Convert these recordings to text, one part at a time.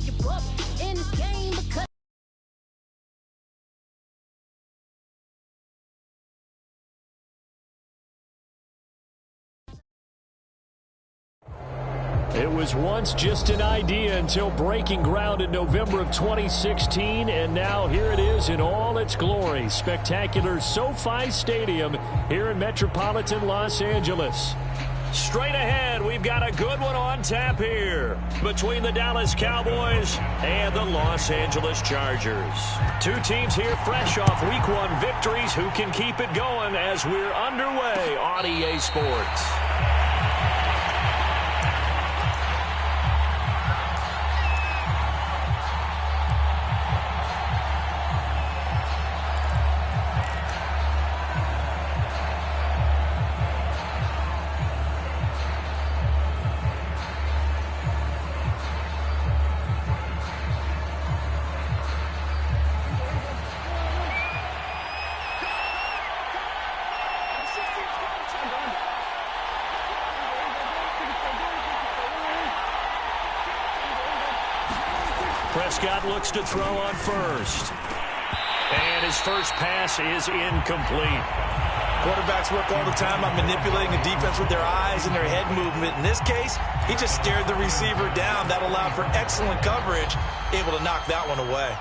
your bubble in this game because it was once just an idea until breaking ground in November of 2016, and now here it is in all its glory. Spectacular SoFi Stadium here in metropolitan Los Angeles. Straight ahead, we've got a good one on tap here between the Dallas Cowboys and the Los Angeles Chargers. Two teams here fresh off Week 1 victories who can keep it going as we're underway on EA Sports. Prescott looks to throw on first. And his first pass is incomplete. Quarterbacks work all the time on manipulating the defense with their eyes and their head movement. In this case, he just stared the receiver down. That allowed for excellent coverage, able to knock that one away.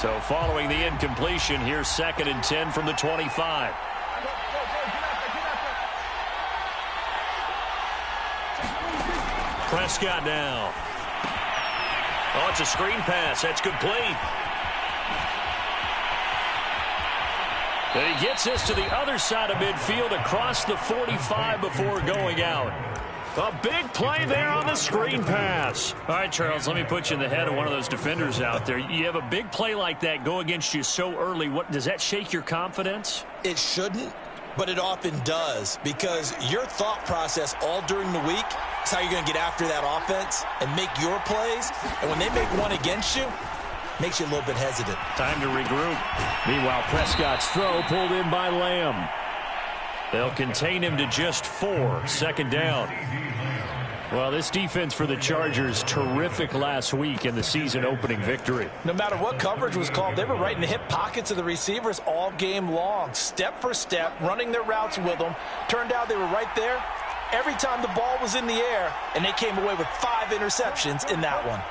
So following the incompletion, here's 2nd and 10 from the 25. Prescott now. Oh, it's a screen pass. That's complete. And he gets this to the other side of midfield across the 45 before going out. A big play there on the screen pass. All right, Charles, let me put you in the head of one of those defenders out there. You have a big play like that go against you so early. Does that shake your confidence? It shouldn't, but it often does, because your thought process all during the week is how you're going to get after that offense and make your plays. And when they make one against you, makes you a little bit hesitant. Time to regroup. Meanwhile, Prescott's throw pulled in by Lamb. They'll contain him to just 4. 2nd down. Well, this defense for the Chargers, terrific last week in the season-opening victory. No matter what coverage was called, they were right in the hip pockets of the receivers all game long, step for step, running their routes with them. Turned out they were right there every time the ball was in the air, and they came away with 5 interceptions in that one.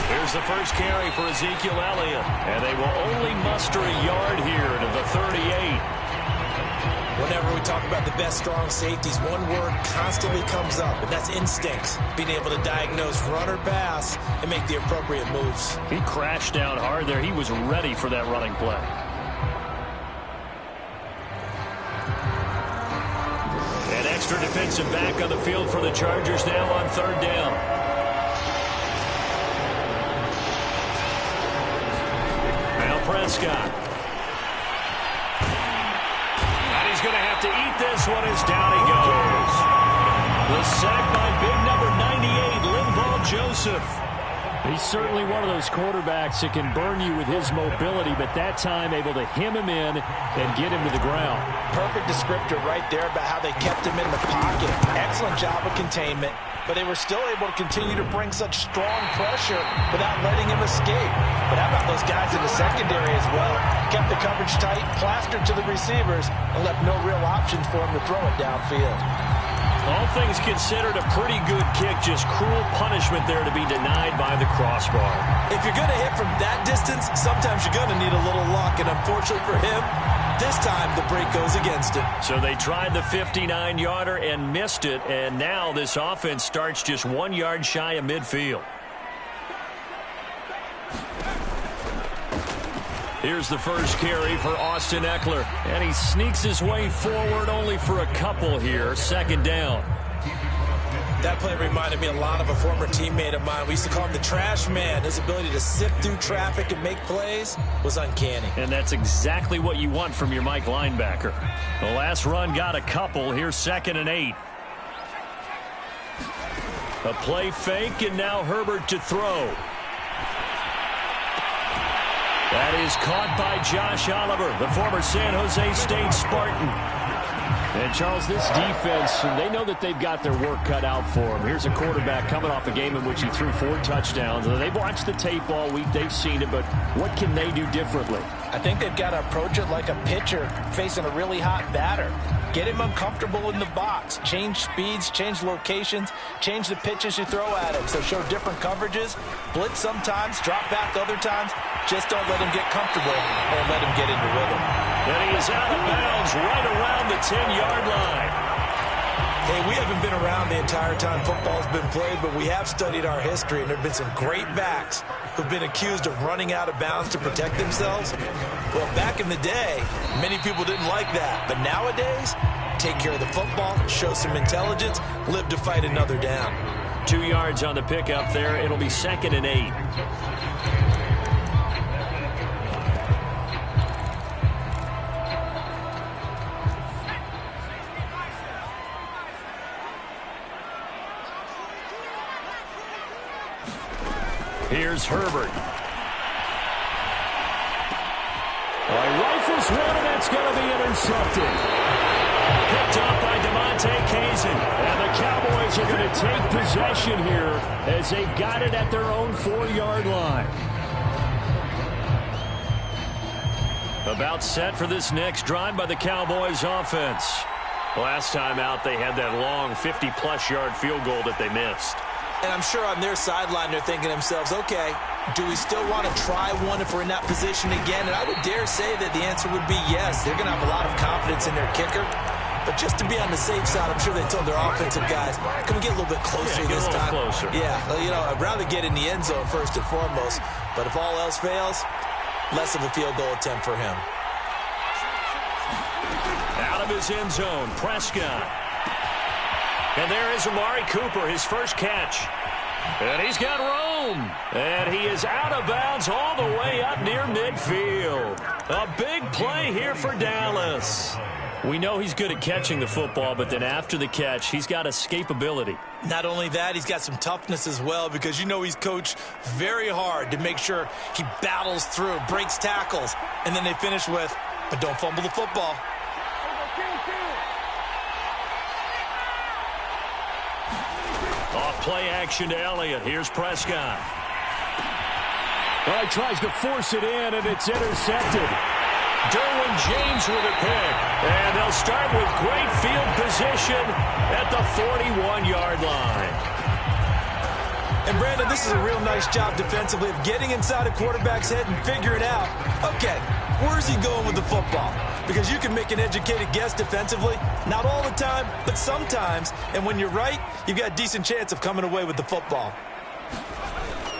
Here's the first carry for Ezekiel Elliott. And they will only muster a yard here to the 38. Whenever we talk about the best strong safeties, one word constantly comes up, and that's instincts. Being able to diagnose run or pass and make the appropriate moves. He crashed down hard there. He was ready for that running play. An extra defensive back on the field for the Chargers now on 3rd down. Prescott. And he's going to have to eat this one as down he goes. The sack by big number 98, Linval Joseph. He's certainly one of those quarterbacks that can burn you with his mobility, but that time able to hem him in and get him to the ground. Perfect descriptor right there about how they kept him in the pocket. Excellent job of containment, but they were still able to continue to bring such strong pressure without letting him escape. But how about those guys in the secondary as well? Kept the coverage tight, plastered to the receivers, and left no real options for him to throw it downfield. All things considered, a pretty good kick. Just cruel punishment there to be denied by the crossbar. If you're going to hit from that distance, sometimes you're going to need a little luck. And unfortunately for him, this time the break goes against him. So they tried the 59-yarder and missed it. And now this offense starts just 1 yard shy of midfield. Here's the first carry for Austin Eckler. And he sneaks his way forward only for a couple here. 2nd down. That play reminded me a lot of a former teammate of mine. We used to call him the trash man. His ability to sift through traffic and make plays was uncanny. And that's exactly what you want from your Mike linebacker. The last run got a couple. Here's 2nd and 8. A play fake, and now Herbert to throw. That is caught by Josh Oliver, the former San Jose State Spartan. And, Charles, this defense, they know that they've got their work cut out for them. Here's a quarterback coming off a game in which he threw 4 touchdowns. They've watched the tape all week. They've seen it, but what can they do differently? I think they've got to approach it like a pitcher facing a really hot batter. Get him uncomfortable in the box. Change speeds, change locations, change the pitches you throw at him. So show different coverages, blitz sometimes, drop back other times. Just don't let him get comfortable or let him get into rhythm. And he is out of bounds right around the 10-yard line. Hey, we haven't been around the entire time football's been played, but we have studied our history, and there have been some great backs who've been accused of running out of bounds to protect themselves. Well, back in the day, many people didn't like that. But nowadays, take care of the football, show some intelligence, live to fight another down. 2 yards on the pickup there. It'll be 2nd and 8. Here's Herbert. Well, he rifles one, and that's going to be intercepted. Picked up by DeMonte Kazin. And the Cowboys are going to take possession here as they've got it at their own 4-yard line. About set for this next drive by the Cowboys offense. Last time out, they had that long 50-plus yard field goal that they missed. And I'm sure on their sideline they're thinking to themselves, okay, do we still want to try one if we're in that position again? And I would dare say that the answer would be yes. They're going to have a lot of confidence in their kicker. But just to be on the safe side, I'm sure they told their offensive guys, can we get a little bit closer this time? Closer. Yeah, you know, I'd rather get in the end zone first and foremost. But if all else fails, less of a field goal attempt for him. Out of his end zone, Prescott. And there is Amari Cooper, his first catch. And he's got Rome. And he is out of bounds all the way up near midfield. A big play here for Dallas. We know he's good at catching the football, but then after the catch, he's got escapability. Not only that, he's got some toughness as well, because you know he's coached very hard to make sure he battles through, breaks tackles, and then they finish with, but don't fumble the football. Off play action to Elliott. Here's Prescott. Well, he tries to force it in, and it's intercepted. Derwin James with a pick. And they'll start with great field position at the 41-yard line. And, Brandon, this is a real nice job defensively of getting inside a quarterback's head and figuring out, okay, where's he going with the football? Because you can make an educated guess defensively. Not all the time, but sometimes. And when you're right, you've got a decent chance of coming away with the football.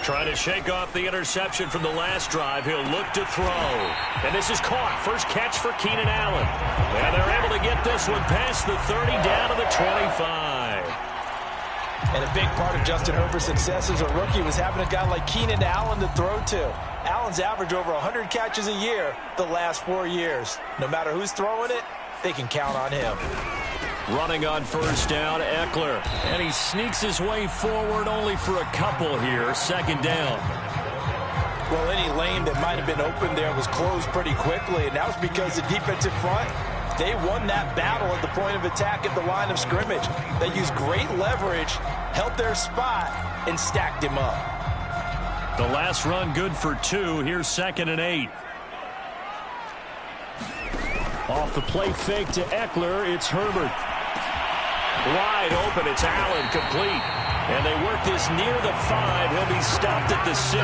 Trying to shake off the interception from the last drive. He'll look to throw. And this is caught. First catch for Keenan Allen. And they're able to get this one past the 30 down to the 25. And a big part of Justin Herbert's success as a rookie was having a guy like Keenan Allen to throw to. Allen's averaged over 100 catches a year the last 4 years. No matter who's throwing it, they can count on him. Running on first down, Eckler. And he sneaks his way forward only for a couple here. Second down. Well, any lane that might have been open there was closed pretty quickly, and that was because the defensive front, they won that battle at the point of attack at the line of scrimmage. They used great leverage, held their spot, and stacked him up. The last run good for 2. Here's 2nd and 8. Off the play fake to Eckler, it's Herbert. Wide open, it's Allen, complete. And they work this near the 5. He'll be stopped at the 6.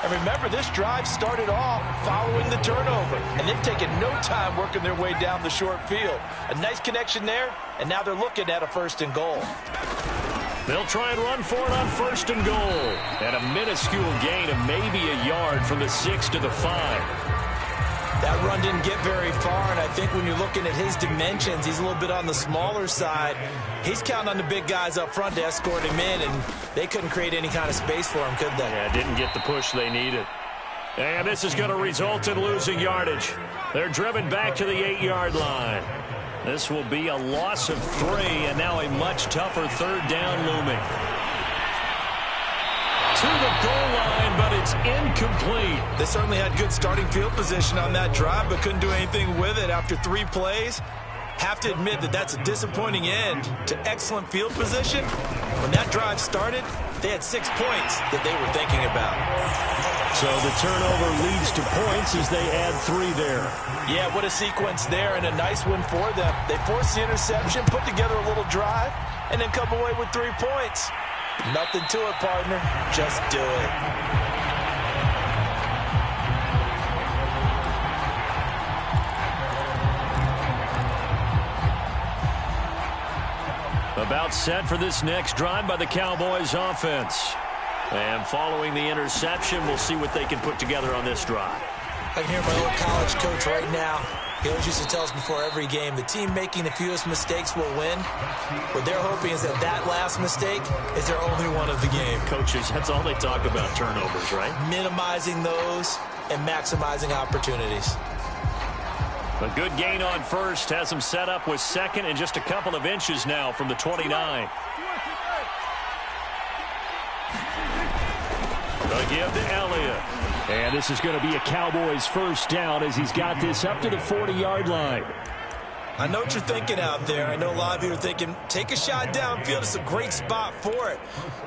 And remember, this drive started off following the turnover. And they've taken no time working their way down the short field. A nice connection there, and now they're looking at a 1st and goal. They'll try and run for it on 1st and goal. And a minuscule gain of maybe a yard from the 6 to the 5. That run didn't get very far, and I think when you're looking at his dimensions, he's a little bit on the smaller side. He's counting on the big guys up front to escort him in, and they couldn't create any kind of space for him, could they? Yeah, didn't get the push they needed. And this is going to result in losing yardage. They're driven back to the 8-yard line. This will be a loss of 3, and now a much tougher 3rd down looming. to the goal line, but it's incomplete. They certainly had good starting field position on that drive, but couldn't do anything with it after 3 plays. Have to admit that that's a disappointing end to excellent field position. When that drive started, they had 6 points that they were thinking about. So the turnover leads to points as they add 3 there. Yeah, what a sequence there, and a nice one for them. They forced the interception, put together a little drive, and then come away with 3 points. Nothing to it, partner. Just do it. About set for this next drive by the Cowboys offense. And following the interception, we'll see what they can put together on this drive. I can hear my old college coach right now. He always used to tell us before every game, the team making the fewest mistakes will win. What they're hoping is that last mistake is their only one of the game. Coaches, that's all they talk about, turnovers, right? Minimizing those and maximizing opportunities. A good gain on first has them set up with second and just a couple of inches now from the 29. A give to Elliott. And this is going to be a Cowboys first down as he's got this up to the 40-yard line. I know what you're thinking out there. I know a lot of you are thinking, take a shot downfield. It's a great spot for it.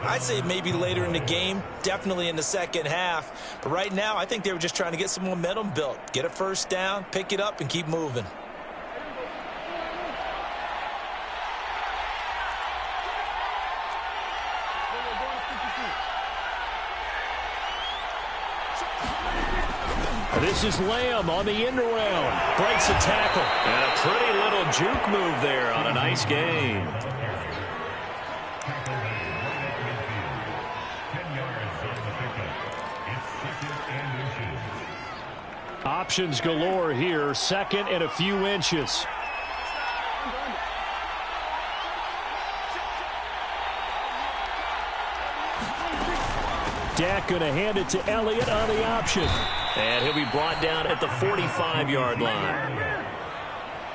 I'd say maybe later in the game, definitely in the second half. But right now, I think they were just trying to get some momentum built. Get a first down, pick it up, and keep moving. This is Lamb on the end around. Breaks a tackle. And a pretty little juke move there on a nice gain. Options galore here. Second and a few inches. Dak going to hand it to Elliott on the option. And he'll be brought down at the 45-yard line.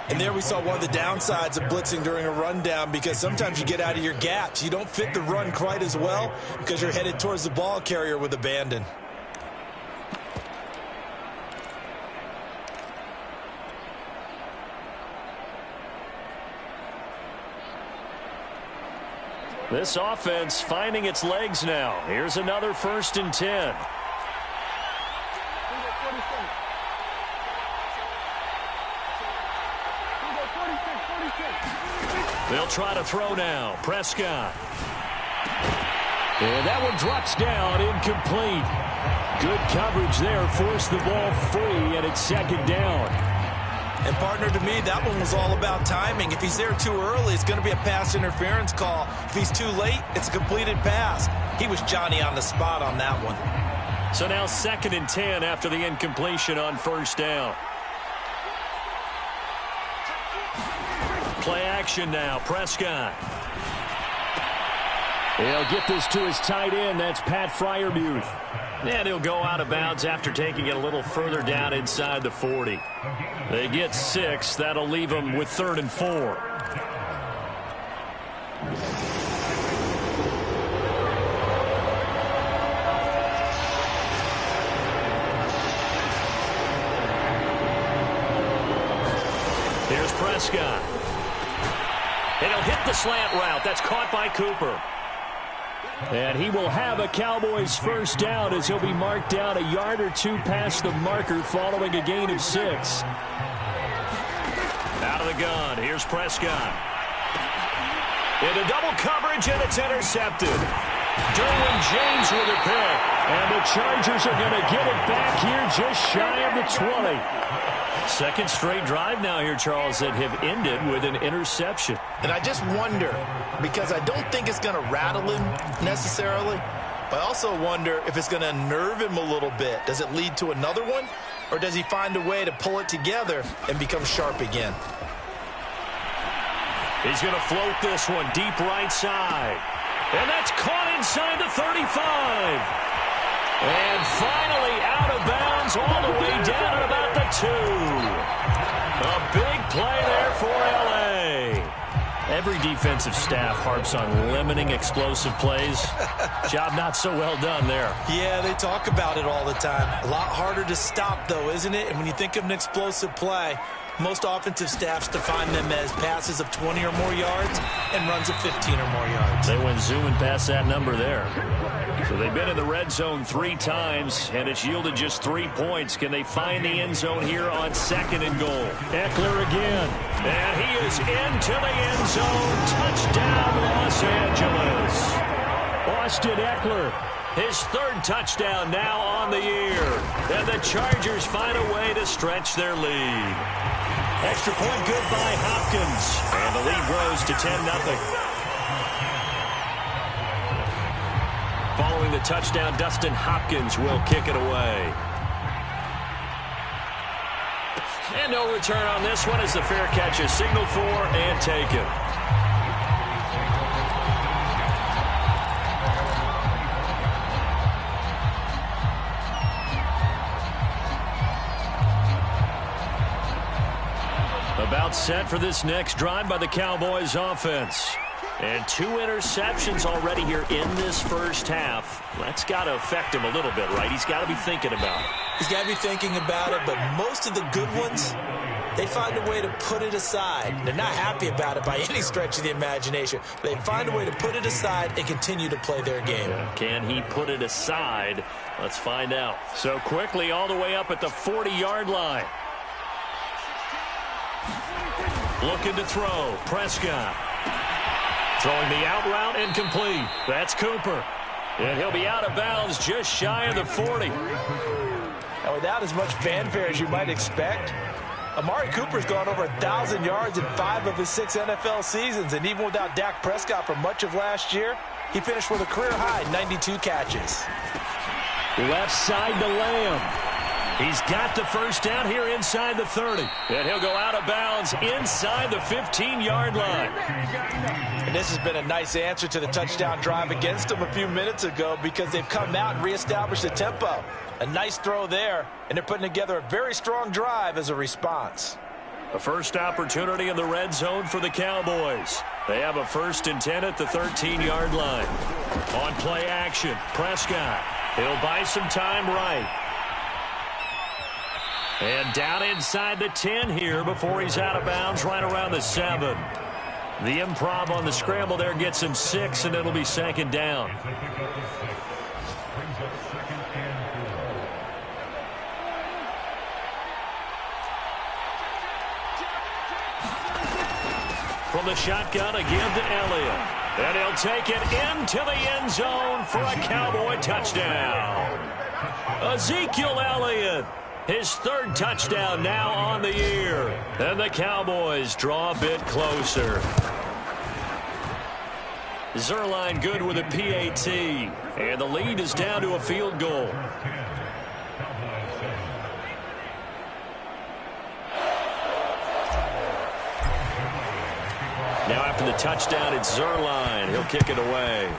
And there we saw one of the downsides of blitzing during a rundown, because sometimes you get out of your gaps. You don't fit the run quite as well because you're headed towards the ball carrier with abandon. This offense finding its legs now. Here's another 1st and 10. They'll try to throw now. Prescott. And that one drops down, incomplete. Good coverage there. Forced the ball free, and it's 2nd down. And, partner, to me, that one was all about timing. If he's there too early, it's going to be a pass interference call. If he's too late, it's a completed pass. He was Johnny on the spot on that one. So now 2nd and 10 after the incompletion on 1st down. Play action now. Prescott. He'll get this to his tight end. That's Pat Freiermuth. And he'll go out of bounds after taking it a little further down inside the 40. They get 6. That'll leave them with 3rd and 4. Here's Prescott. And he'll hit the slant route. That's caught by Cooper. And he will have a Cowboys first down as he'll be marked down a yard or 2 past the marker following a gain of 6. Out of the gun. Here's Prescott. Into double coverage, and it's intercepted. Derwin James with a pick. And the Chargers are going to get it back here just shy of the 20. 2nd straight drive now here, Charles, that have ended with an interception. And I just wonder, because I don't think it's going to rattle him necessarily, but I also wonder if it's going to unnerve him a little bit. Does it lead to another one, or does he find a way to pull it together and become sharp again? He's going to float this one deep right side. And that's caught inside the 35. And finally out of bounds all the way down at about the 2. A big play there for L.A. Every defensive staff harps on limiting explosive plays. Job not so well done there. Yeah, they talk about it all the time. A lot harder to stop, though, isn't it? And when you think of an explosive play, most offensive staffs define them as passes of 20 or more yards and runs of 15 or more yards. They went zooming past that number there. So they've been in the red zone 3 times, and it's yielded just 3 points. Can they find the end zone here on 2nd and goal? Eckler again. And he is into the end zone. Touchdown, Los Angeles. Austin Eckler, his 3rd touchdown now on the year. And the Chargers find a way to stretch their lead. Extra point good by Hopkins. And the lead grows to 10-0. Following the touchdown, Dustin Hopkins will kick it away. And no return on this one as the fair catch is signaled for and taken. About set for this next drive by the Cowboys offense. And 2 interceptions already here in this first half. That's got to affect him a little bit, right? He's got to be thinking about it. He's got to be thinking about it, but most of the good ones, they find a way to put it aside. They're not happy about it by any stretch of the imagination. They find a way to put it aside and continue to play their game. Can he put it aside? Let's find out. So quickly all the way up at the 40-yard line. Looking to throw. Prescott. Throwing the out route incomplete. That's Cooper. And he'll be out of bounds just shy of the 40. And without as much fanfare as you might expect, Amari Cooper's gone over 1,000 yards in 5 of his 6 NFL seasons. And even without Dak Prescott for much of last year, he finished with a career-high 92 catches. Left side to Lamb. He's got the first down here inside the 30. And he'll go out of bounds inside the 15-yard line. And this has been a nice answer to the touchdown drive against them a few minutes ago because they've come out and reestablished the tempo. A nice throw there, and they're putting together a very strong drive as a response. A first opportunity in the red zone for the Cowboys. They have a 1st and 10 at the 13-yard line. On play action, Prescott. He'll buy some time right. And down inside the 10 here before he's out of bounds right around the 7. The improv on the scramble there gets him 6, and it'll be 2nd down. From the shotgun again to Elliott. And he'll take it into the end zone for a Cowboy touchdown. Ezekiel Elliott. His 3rd touchdown now on the year. And the Cowboys draw a bit closer. Zerline good with a PAT. And the lead is down to a field goal. Now after the touchdown, it's Zerline. He'll kick it away.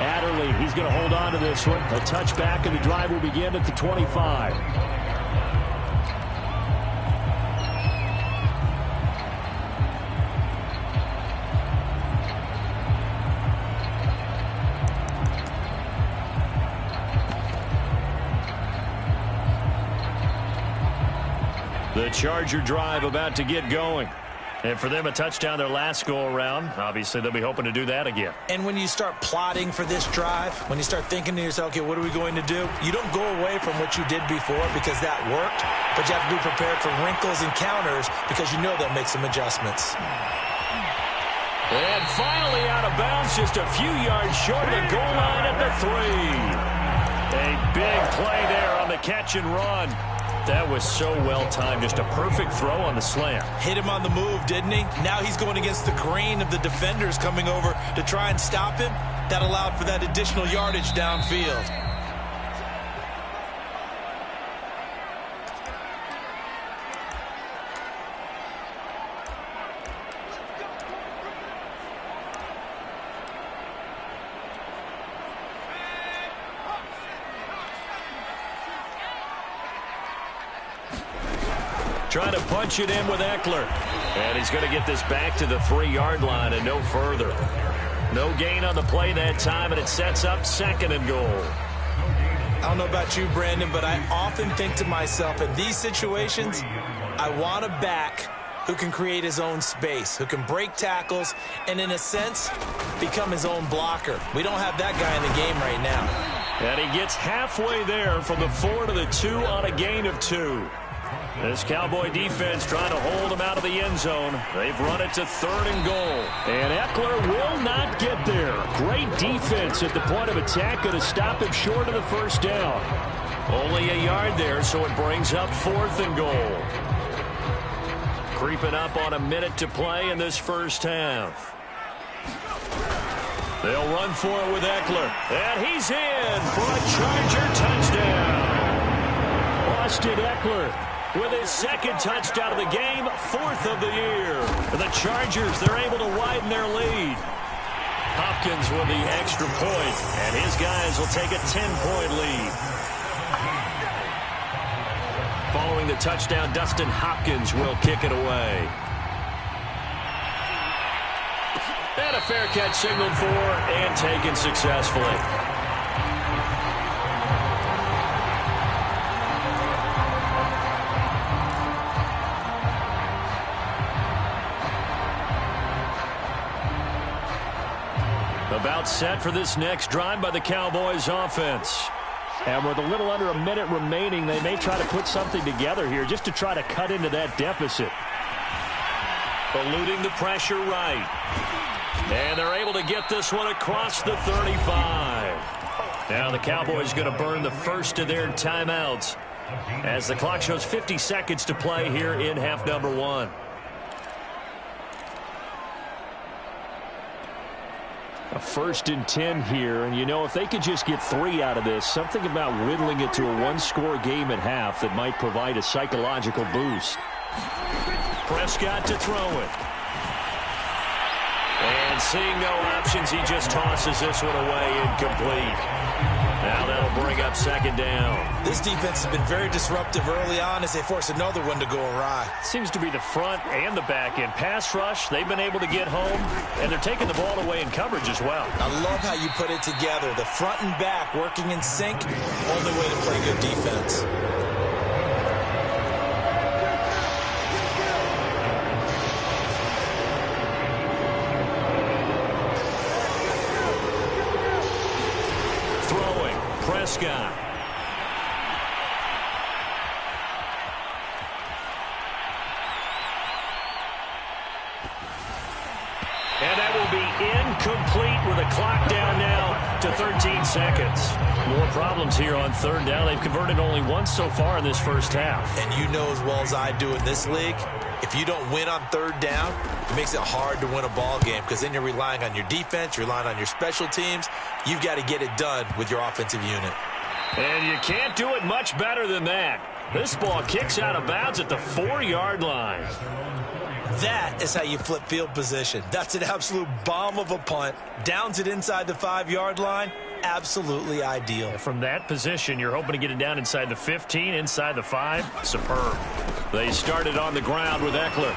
Adderley, he's going to hold on to this one. A touchback, and the drive will begin at the 25. The Charger drive about to get going. And for them, a touchdown their last go-around. Obviously, they'll be hoping to do that again. And when you start plotting for this drive, when you start thinking to yourself, okay, what are we going to do? You don't go away from what you did before because that worked, but you have to be prepared for wrinkles and counters because you know they'll make some adjustments. And finally out of bounds, just a few yards short of the goal line at the 3. A big play there on the catch and run. That was so well-timed. Just a perfect throw on the slant. Hit him on the move, didn't he? Now he's going against the grain of the defenders coming over to try and stop him. That allowed for that additional yardage downfield. Trying to punch it in with Eckler. And he's going to get this back to the 3-yard line and no further. No gain on the play that time, and it sets up 2nd and goal. I don't know about you, Brandon, but I often think to myself, in these situations, I want a back who can create his own space, who can break tackles, and in a sense, become his own blocker. We don't have that guy in the game right now. And he gets halfway there from the 4 to the 2 on a gain of 2. This Cowboy defense trying to hold him out of the end zone. They've run it to 3rd and goal. And Eckler will not get there. Great defense at the point of attack. Going to stop him short of the 1st down. Only a yard there, so it brings up 4th and goal. Creeping up on a minute to play in this first half. They'll run for it with Eckler. And he's in for a Charger touchdown. Austin Eckler with his 2nd touchdown of the game, 4th of the year. The Chargers, they're able to widen their lead. Hopkins with the extra point, and his guys will take a 10-point lead. Following the touchdown, Dustin Hopkins will kick it away. And a fair catch signaled for and taken successfully. About set for this next drive by the Cowboys offense. And with a little under a minute remaining, they may try to put something together here just to try to cut into that deficit. Eluding the pressure right. And they're able to get this one across the 35. Now the Cowboys going to burn the first of their timeouts as the clock shows 50 seconds to play here in half number 1. A 1st and 10 here, and you know, if they could just get 3 out of this, something about whittling it to a 1-score game at half that might provide a psychological boost. Prescott to throw it. And seeing no options, he just tosses this one away incomplete. Now that'll bring up 2nd down. This defense has been very disruptive early on as they force another one to go awry. Seems to be the front and the back end. Pass rush, they've been able to get home, and they're taking the ball away in coverage as well. I love how you put it together. The front and back working in sync, only way to play good defense. Prescott. And that will be incomplete with a clock down now to 13 seconds. More problems here on 3rd down. They've converted only once so far in this first half. And you know as well as I do in this league, if you don't win on 3rd down, it makes it hard to win a ball game because then you're relying on your defense, you're relying on your special teams. You've got to get it done with your offensive unit. And you can't do it much better than that. This ball kicks out of bounds at the 4-yard line. That is how you flip field position. That's an absolute bomb of a punt. Downs it inside the 5-yard line. Absolutely ideal. From that position, you're hoping to get it down inside the 15, inside the 5. Superb. They started on the ground with Eckler.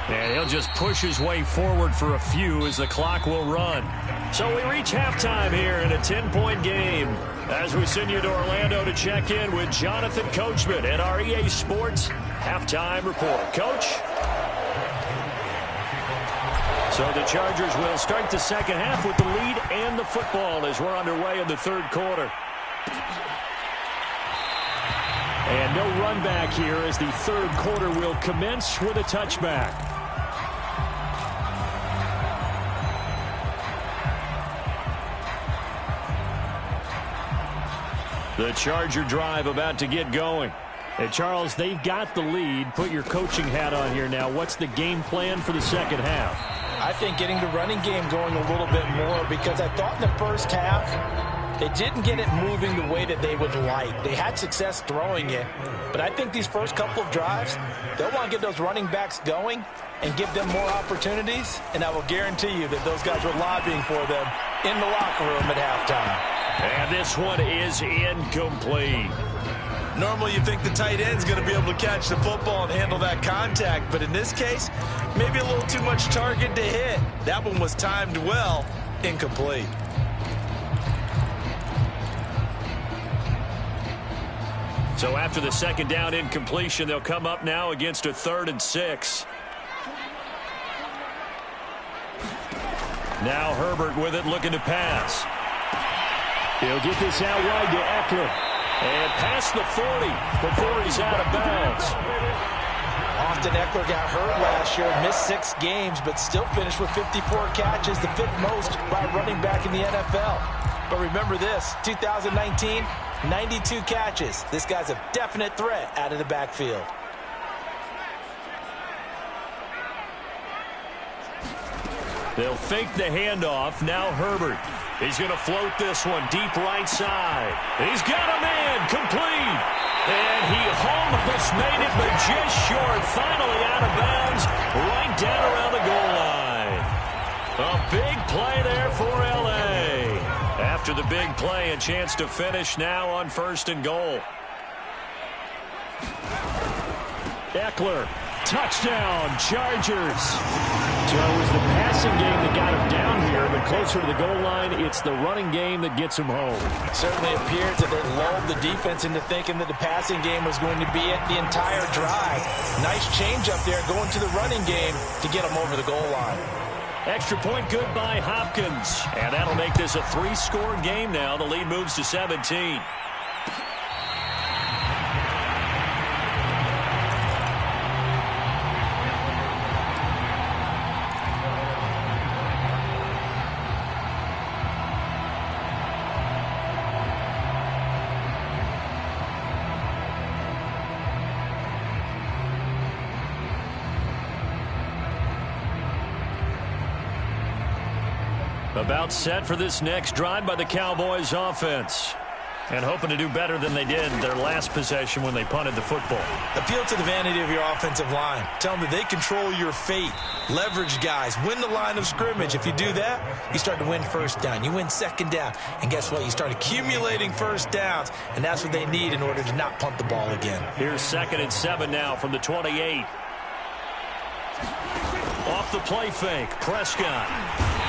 And he'll just push his way forward for a few as the clock will run. So we reach halftime here in a 10-point game as we send you to Orlando to check in with Jonathan Coachman at our EA Sports Halftime Report. Coach? So the Chargers will start the second half with the lead and the football as we're underway in the 3rd quarter. And no run back here as the 3rd quarter will commence with a touchback. The Charger drive about to get going. And Charles, they've got the lead. Put your coaching hat on here now. What's the game plan for the second half? I think getting the running game going a little bit more because I thought in the first half they didn't get it moving the way that they would like. They had success throwing it, but I think these first couple of drives, they'll want to get those running backs going and give them more opportunities, and I will guarantee you that those guys were lobbying for them in the locker room at halftime. And this one is incomplete. Normally you think the tight end's going to be able to catch the football and handle that contact, but in this case, maybe a little too much target to hit. That one was timed well, incomplete. So after the second down incompletion, they'll come up now against a 3rd and 6. Now Herbert with it, looking to pass. He'll get this out wide to Eckler. And past the 40 before he's out of bounds. Austin Eckler got hurt last year, missed 6 games, but still finished with 54 catches, the 5th most by running back in the NFL. But remember this, 2019, 92 catches. This guy's a definite threat out of the backfield. They'll fake the handoff. Now Herbert. He's going to float this one deep right side. He's got a man complete. And he almost made it, but just short. Finally out of bounds, right down around the goal line. A big play there for L.A. After the big play, a chance to finish now on 1st and goal. Eckler. Touchdown, Chargers. So it was the passing game that got him down here, but closer to the goal line, it's the running game that gets him home. Certainly appeared that they lulled the defense into thinking that the passing game was going to be it the entire drive. Nice change up there going to the running game to get him over the goal line. Extra point good by Hopkins. And that'll make this a 3-score game now. The lead moves to 17. About set for this next drive by the Cowboys offense. And hoping to do better than they did their last possession when they punted the football. Appeal to the vanity of your offensive line. Tell them that they control your fate. Leverage guys. Win the line of scrimmage. If you do that, you start to win 1st down. You win 2nd down. And guess what? You start accumulating 1st downs. And that's what they need in order to not punt the ball again. Here's 2nd and 7 now from the 28. Off the play fake. Prescott.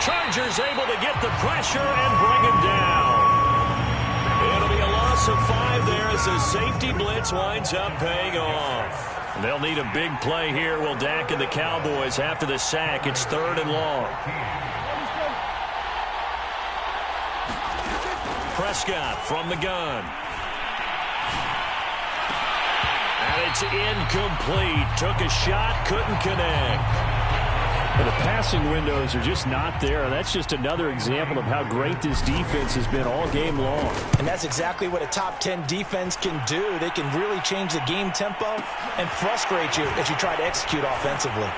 Chargers able to get the pressure and bring him down. It'll be a loss of 5 there as the safety blitz winds up paying off. They'll need a big play here. Will Dak and the Cowboys after the sack. It's 3rd and long. Prescott from the gun. And it's incomplete. Took a shot, couldn't connect. The passing windows are just not there. That's just another example of how great this defense has been all game long. And that's exactly what a top 10 defense can do. They can really change the game tempo and frustrate you as you try to execute offensively.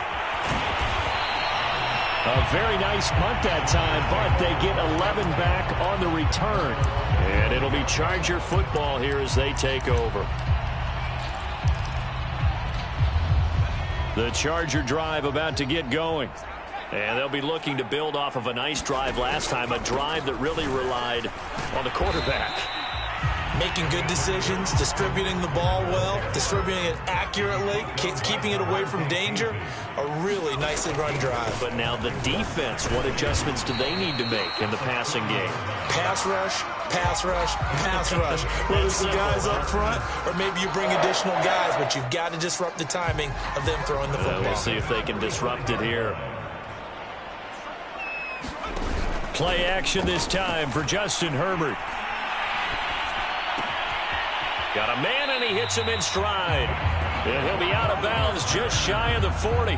A very nice punt that time, but they get 11 back on the return. And it'll be Charger football here as they take over. The Charger drive about to get going. And they'll be looking to build off of a nice drive last time, a drive that really relied on the quarterback. Making good decisions, distributing the ball well, distributing it accurately, keeping it away from danger. A really nicely run drive. But now the defense, what adjustments do they need to make in the passing game? Pass rush, pass rush, pass rush. Whether it's the guys up front or maybe you bring additional guys, but you've got to disrupt the timing of them throwing the football. We'll see if they can disrupt it here. Play action this time for Justin Herbert. Got a man, and he hits him in stride. And he'll be out of bounds just shy of the 40.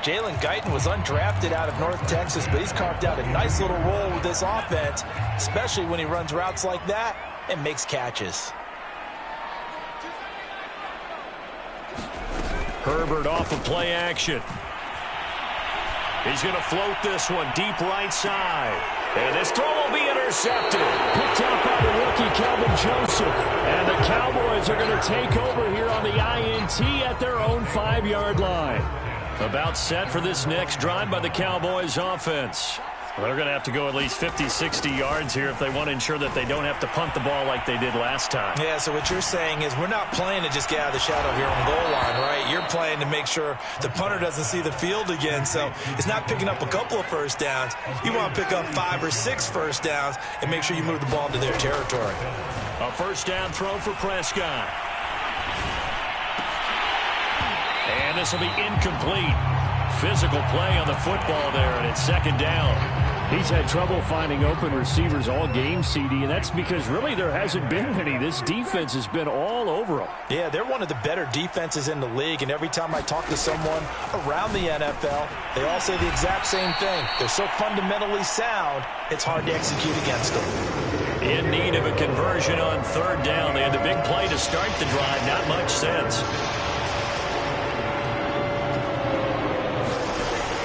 Jalen Guyton was undrafted out of North Texas, but he's carved out a nice little role with this offense, especially when he runs routes like that and makes catches. Herbert off of play action. He's going to float this one deep right side. And this throw will be intercepted. Picked up by the rookie, Kelvin Joseph. And the Cowboys are going to take over here on the INT at their own 5-yard line. About set for this next drive by the Cowboys offense. Well, they're going to have to go at least 50, 60 yards here if they want to ensure that they don't have to punt the ball like they did last time. Yeah, so what you're saying is we're not playing to just get out of the shadow here on the goal line, right? You're playing to make sure the punter doesn't see the field again. So it's not picking up a couple of first downs. You want to pick up 5 or 6 first downs and make sure you move the ball to their territory. A first down throw for Prescott. And this will be incomplete. Physical play on the football there, and it's second down. He's had trouble finding open receivers all game, CD, and that's because really there hasn't been any. This defense has been all over him. Yeah, they're one of the better defenses in the league, and every time I talk to someone around the NFL, they all say the exact same thing. They're so fundamentally sound, it's hard to execute against them. In need of a conversion on third down. They had the big play to start the drive. Not much sense.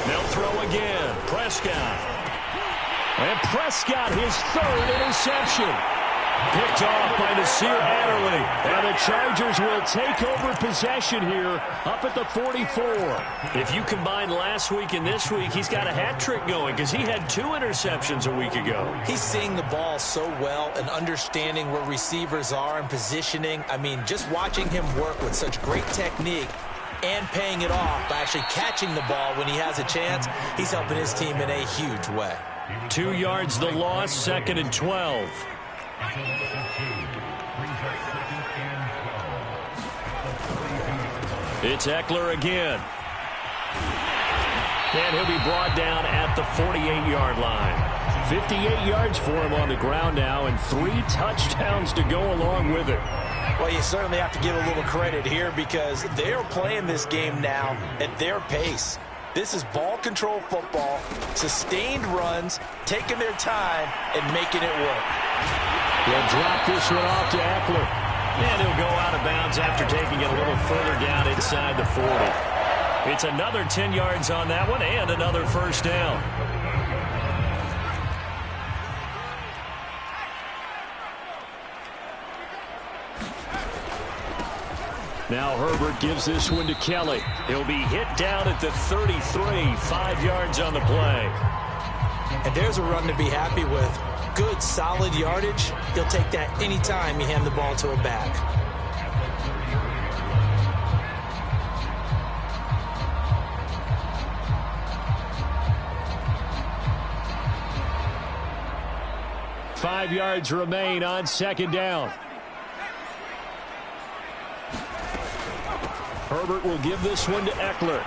They'll throw again. Prescott. And Prescott, his third interception. Picked off by Nasir Adderley. And the Chargers will take over possession here up at the 44. If you combine last week and this week, he's got a hat trick going because he had 2 interceptions a week ago. He's seeing the ball so well and understanding where receivers are and positioning. I mean, just watching him work with such great technique and paying it off by actually catching the ball when he has a chance, he's helping his team in a huge way. 2 yards the loss, second and 12. It's Eckler again. And he'll be brought down at the 48-yard line. 58 yards for him on the ground now and 3 touchdowns to go along with it. Well, you certainly have to give a little credit here because they're playing this game now at their pace. This is ball control football, sustained runs, taking their time, and making it work. They'll drop this one off to Eckler. And he'll go out of bounds after taking it a little further down inside the 40. It's another 10 yards on that one and another first down. Now Herbert gives this one to Kelly. He'll be hit down at the 33, 5 yards on the play. And there's a run to be happy with. Good, solid yardage. He'll take that anytime you hand the ball to a back. Five yards remain on second down. Herbert will give this one to Eckler.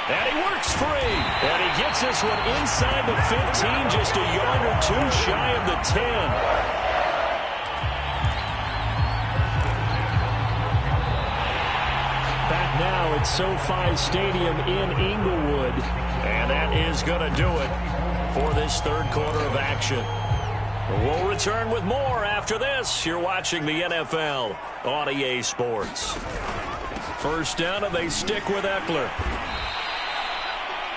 And he works free. And he gets this one inside the 15, just a yard or 2 shy of the 10. Back now at SoFi Stadium in Inglewood. And that is going to do it for this third quarter of action. We'll return with more after this. You're watching the NFL on EA Sports. First down, and they stick with Eckler.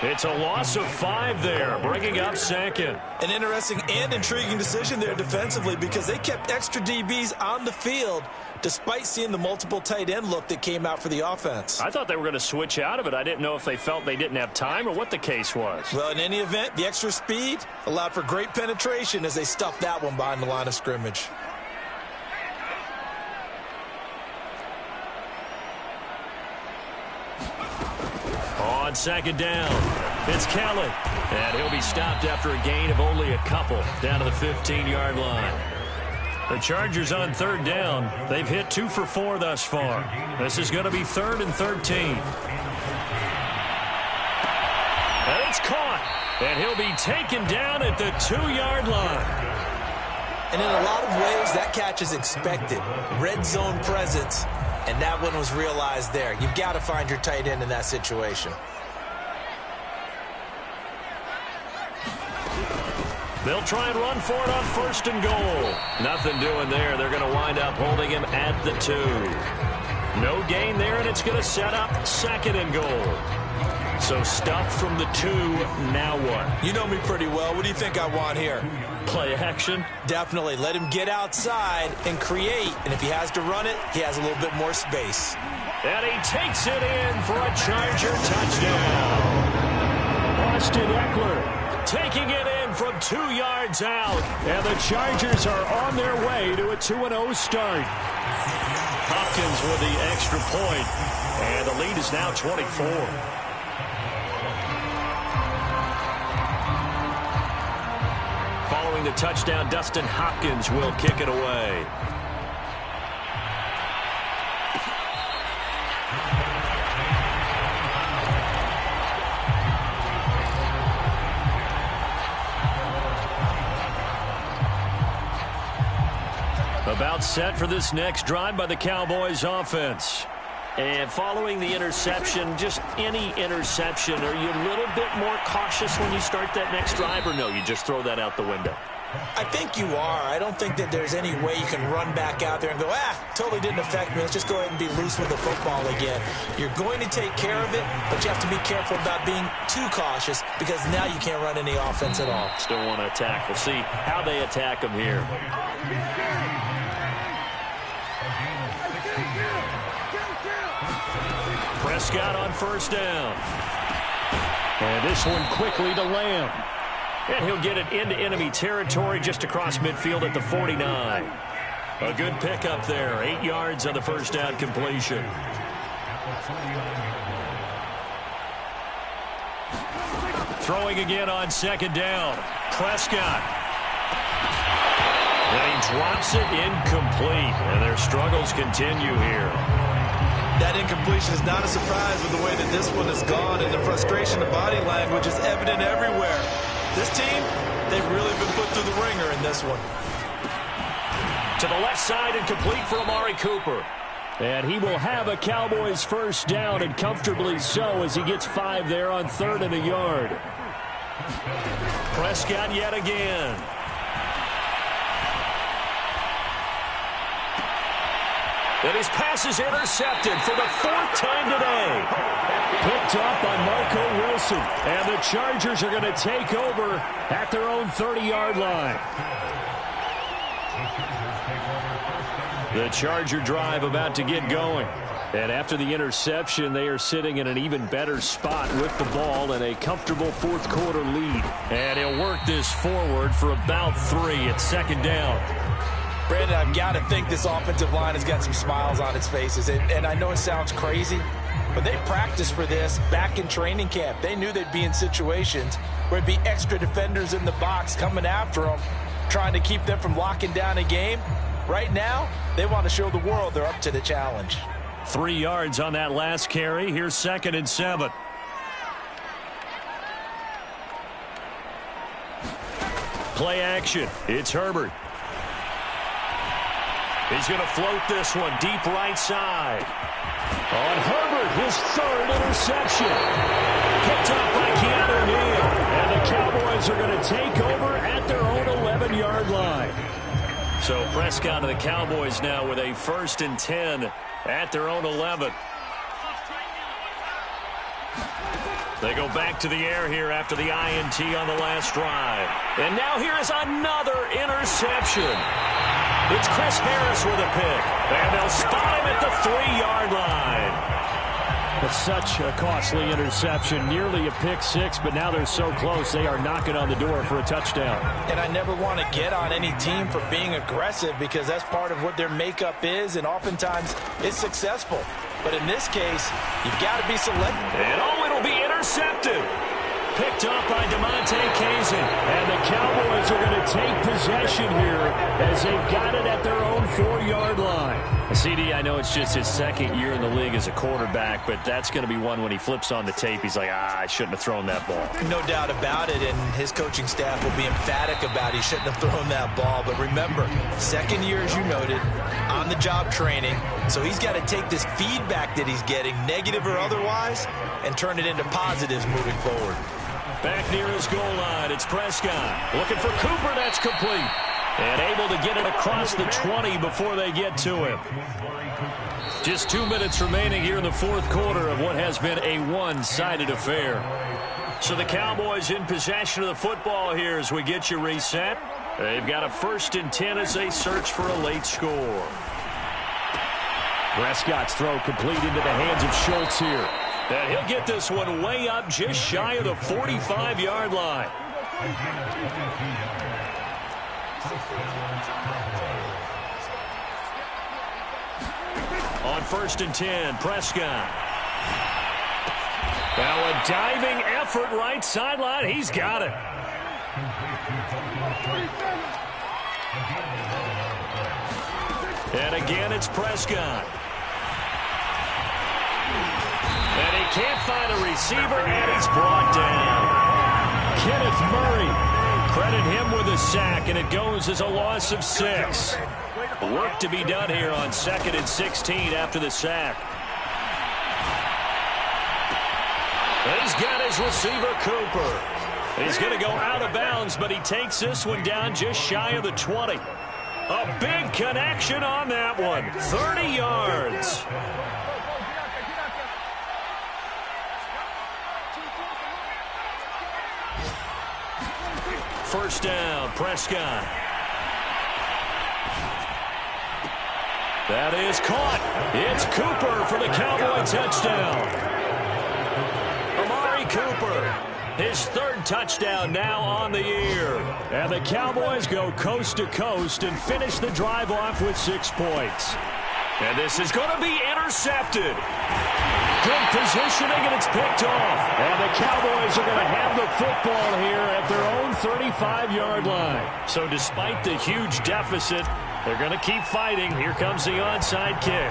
It's a loss of 5 there, bringing up second. An interesting and intriguing decision there defensively because they kept extra DBs on the field despite seeing the multiple tight end look that came out for the offense. I thought they were going to switch out of it. I didn't know if they felt they didn't have time or what the case was. Well, in any event, the extra speed allowed for great penetration as they stuffed that one behind the line of scrimmage. On second down, it's Kelly. And he'll be stopped after a gain of only a couple down to the 15-yard line. The Chargers on third down. They've hit 2 for 4 thus far. This is going to be 3rd and 13. And it's caught. And he'll be taken down at the 2-yard line. And in a lot of ways, that catch is expected. Red zone presence. And that one was realized there. You've got to find your tight end in that situation. They'll try and run for it on 1st and goal. Nothing doing there. They're going to wind up holding him at the 2. No gain there, and it's going to set up 2nd and goal. So stuffed from the 2, now what? You know me pretty well. What do you think I want here? Play action? Definitely. Let him get outside and create. And if he has to run it, he has a little bit more space. And he takes it in for a Charger touchdown. Austin Eckler taking it in from 2 yards out. And the Chargers are on their way to a 2-0 start. Hopkins with the extra point, and the lead is now 24. Following the touchdown, Dustin Hopkins will kick it away. About set for this next drive by the Cowboys offense. And following the interception, just any interception, are you a little bit more cautious when you start that next drive, or no, you just throw that out the window? I think you are. I don't think that there's any way you can run back out there and go, totally didn't affect me. Let's just go ahead and be loose with the football again. You're going to take care of it, but you have to be careful about being too cautious because now you can't run any offense at all. Still want to attack. We'll see how they attack them here. Prescott on first down. And this one quickly to Lamb. And he'll get it into enemy territory just across midfield at the 49. A good pickup there. 8 yards on the first down completion. Throwing again on second down. Prescott. And he drops it incomplete. And their struggles continue here. That incompletion is not a surprise with the way that this one has gone, and the frustration, the body language is evident everywhere. This team, they've really been put through the ringer in this one. To the left side and complete for Amari Cooper. And he will have a Cowboys first down, and comfortably so, as he gets 5 there on 3rd and a yard. Prescott yet again. And his pass is intercepted for the 4th time today. Picked up by Marco Wilson. And the Chargers are going to take over at their own 30-yard line. The Charger drive about to get going. And after the interception, they are sitting in an even better spot with the ball and a comfortable 4th quarter lead. And he'll work this forward for about 3 at 2nd down. Brandon, I've got to think this offensive line has got some smiles on its faces. And I know it sounds crazy, but they practiced for this back in training camp. They knew they'd be in situations where it'd be extra defenders in the box coming after them, trying to keep them from locking down a game. Right now, they want to show the world they're up to the challenge. 3 yards on that last carry. Here's 2nd and 7. Play action. It's Herbert. He's going to float this one deep right side. On Herbert, his 3rd interception. Picked up by Keanu Neal. And the Cowboys are going to take over at their own 11-yard line. So Prescott and the Cowboys now with a 1st and 10 at their own 11. They go back to the air here after the INT on the last drive. And now here is another interception. It's Chris Harris with a pick. And they'll spot him at the 3-yard line. It's such a costly interception. Nearly a pick 6, but now they're so close they are knocking on the door for a touchdown. And I never want to get on any team for being aggressive because that's part of what their makeup is, and oftentimes it's successful. But in this case, you've got to be selective. And it'll be intercepted. Picked up by DeMonte Kazin. And the Cowboys are going to take possession here as they've got it at their own 4-yard line. CD, I know it's just his 2nd year in the league as a quarterback, but that's going to be one when he flips on the tape. He's like, I shouldn't have thrown that ball. No doubt about it, and his coaching staff will be emphatic about he shouldn't have thrown that ball. But remember, 2nd year, as you noted, on-the-job training. So he's got to take this feedback that he's getting, negative or otherwise, and turn it into positives moving forward. Back near his goal line, it's Prescott. Looking for Cooper, that's complete. And able to get it across the 20 before they get to him. Just 2 minutes remaining here in the 4th quarter of what has been a one-sided affair. So the Cowboys in possession of the football here as we get you reset. They've got a 1st and 10 as they search for a late score. Prescott's throw complete into the hands of Schultz here. And he'll get this one way up just shy of the 45-yard line. On 1st and 10, Prescott. Now a diving effort right sideline. He's got it. And again, it's Prescott. And he can't find a receiver, and he's brought down. Kenneth Murray. Credit him with a sack, and it goes as a loss of 6. Work to be done here on 2nd and 16 after the sack. He's got his receiver, Cooper. He's going to go out of bounds, but he takes this one down just shy of the 20. A big connection on that one. 30 yards. First down, Prescott. That is caught. It's Cooper for the Cowboy touchdown. Amari Cooper, his 3rd touchdown now on the year. And the Cowboys go coast to coast and finish the drive off with 6 points. And this is going to be intercepted. Good positioning, and it's picked off. And the Cowboys are going to have the football here at their own 35-yard line. So despite the huge deficit, they're going to keep fighting. Here comes the onside kick.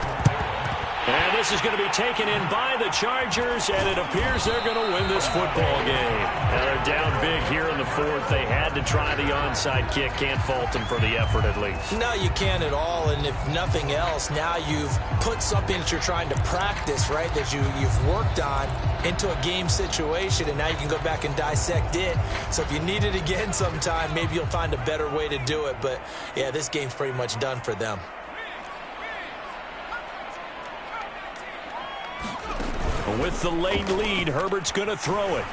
And this is going to be taken in by the Chargers, and it appears they're going to win this football game. Now they're down big here in the 4th. They had to try the onside kick. Can't fault them for the effort at least. No, you can't at all, and if nothing else, now you've put something that you're trying to practice, right, that you've worked on into a game situation, and now you can go back and dissect it. So if you need it again sometime, maybe you'll find a better way to do it. But, yeah, this game's pretty much done for them. With the late lead, Herbert's going to throw it.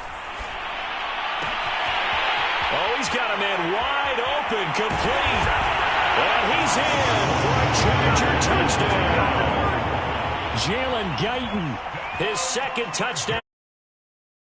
Oh, he's got a man wide open, complete. And he's in for a Charger touchdown. Jalen Guyton, his 2nd touchdown